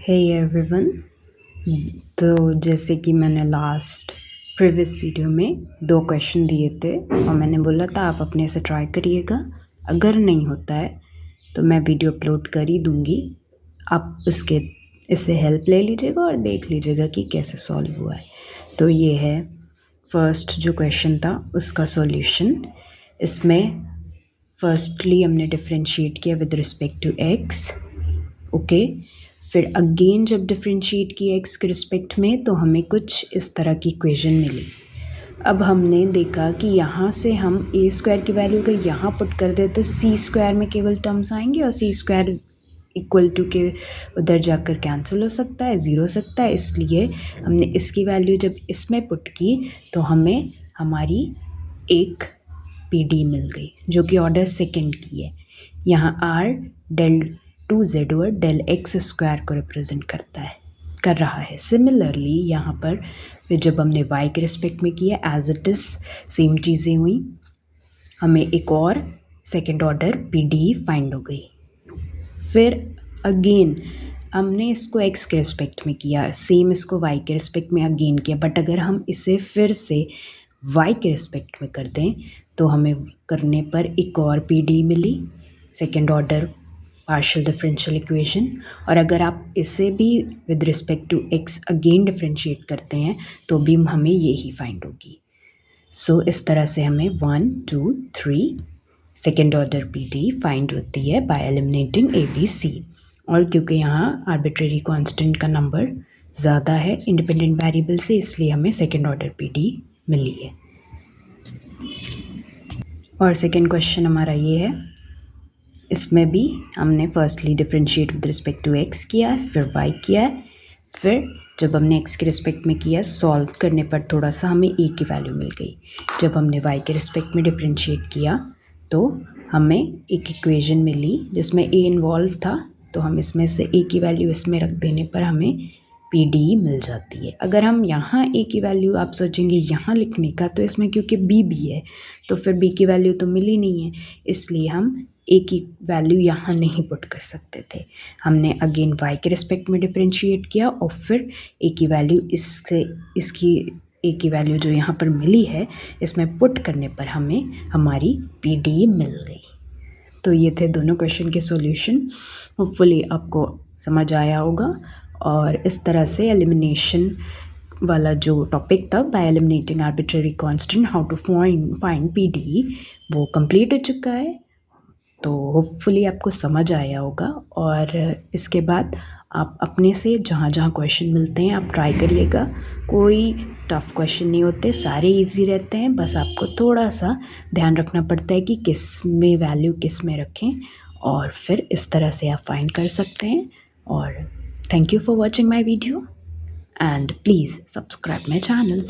Hey everyone. तो जैसे कि मैंने लास्ट प्रीवियस वीडियो में 2 क्वेश्चन दिए थे और मैंने बोला था आप अपने से ट्राई करिएगा। अगर नहीं होता है तो मैं वीडियो अपलोड कर ही दूँगी, आप इससे हेल्प ले लीजिएगा और देख लीजिएगा कि कैसे सॉल्व हुआ है। तो ये है फर्स्ट जो क्वेश्चन था उसका सॉल्यूशन। इसमें फर्स्टली हमने डिफरेंशिएट किया with respect to X, okay. फिर अगेन जब डिफरेंशिएट किया एक्स के रिस्पेक्ट में तो हमें कुछ इस तरह की इक्वेशन मिली। अब हमने देखा कि यहाँ से हम ए स्क्वायर की वैल्यू अगर यहाँ पुट कर दे तो सी स्क्वायर में केवल टर्म्स आएंगे और सी स्क्वायर इक्वल टू के उधर जाकर कैंसिल हो सकता है, ज़ीरो हो सकता है। इसलिए हमने इसकी वैल्यू जब इसमें पुट की तो हमें हमारी एक PD मिल गई जो कि ऑर्डर सेकंड की है। यहाँ R del 2z over del X square को रिप्रेजेंट कर रहा है। सिमिलरली यहाँ पर फिर जब हमने y के रिस्पेक्ट में किया एज इट इज़ सेम चीज़ें हुई, हमें एक और सेकंड ऑर्डर PD फाइंड हो गई। फिर अगेन हमने इसको x के रिस्पेक्ट में किया, सेम इसको y के रिस्पेक्ट में अगेन किया, बट अगर हम इसे फिर से y के रिस्पेक्ट में कर दें तो हमें करने पर एक और PD मिली, second order partial differential equation. और अगर आप इसे भी with respect to x again differentiate करते हैं तो भी हमें ये ही फाइंड होगी। सो इस तरह से हमें 1 2 3 सेकेंड ऑर्डर PD फाइंड होती है बाय एलिमिनेटिंग ABC। और क्योंकि यहाँ आर्बिट्रेरी कांस्टेंट का नंबर ज़्यादा है इंडिपेंडेंट वेरिएबल से, इसलिए हमें सेकेंड ऑर्डर PD मिली है। और सेकेंड क्वेश्चन हमारा ये है, इसमें भी हमने firstly differentiate with respect to x किया है, फिर y किया है। फिर जब हमने x के रिस्पेक्ट में किया सॉल्व करने पर थोड़ा सा हमें a की वैल्यू मिल गई। जब हमने y के रिस्पेक्ट में डिफरेंशिएट किया तो हमें एक इक्वेशन मिली जिसमें a इन्वॉल्व था, तो हम इसमें से a की वैल्यू इसमें रख देने पर हमें PD मिल जाती है। अगर हम यहाँ a की वैल्यू आप सोचेंगे यहाँ लिखने का, तो इसमें क्योंकि b भी है तो फिर b की वैल्यू तो मिली नहीं है, इसलिए हम a की वैल्यू यहाँ नहीं पुट कर सकते थे। हमने अगेन y के रिस्पेक्ट में डिफरेंशिएट किया और फिर a की वैल्यू इसकी a की वैल्यू जो यहाँ पर मिली है इसमें पुट करने पर हमें हमारी PD मिल गई। तो ये थे दोनों क्वेश्चन के सॉल्यूशन। होपफुली आपको समझ आया होगा। और इस तरह से एलिमिनेशन वाला जो टॉपिक था by eliminating arbitrary constant how to find PD वो कंप्लीट हो चुका है। तो होपफुली आपको समझ आया होगा। और इसके बाद आप अपने से जहाँ जहाँ क्वेश्चन मिलते हैं आप ट्राई करिएगा। कोई टफ़ क्वेश्चन नहीं होते, सारे इजी रहते हैं, बस आपको थोड़ा सा ध्यान रखना पड़ता है कि किस में वैल्यू किस में रखें, और फिर इस तरह से आप फाइंड कर सकते हैं। और thank you for watching my video and please subscribe my channel.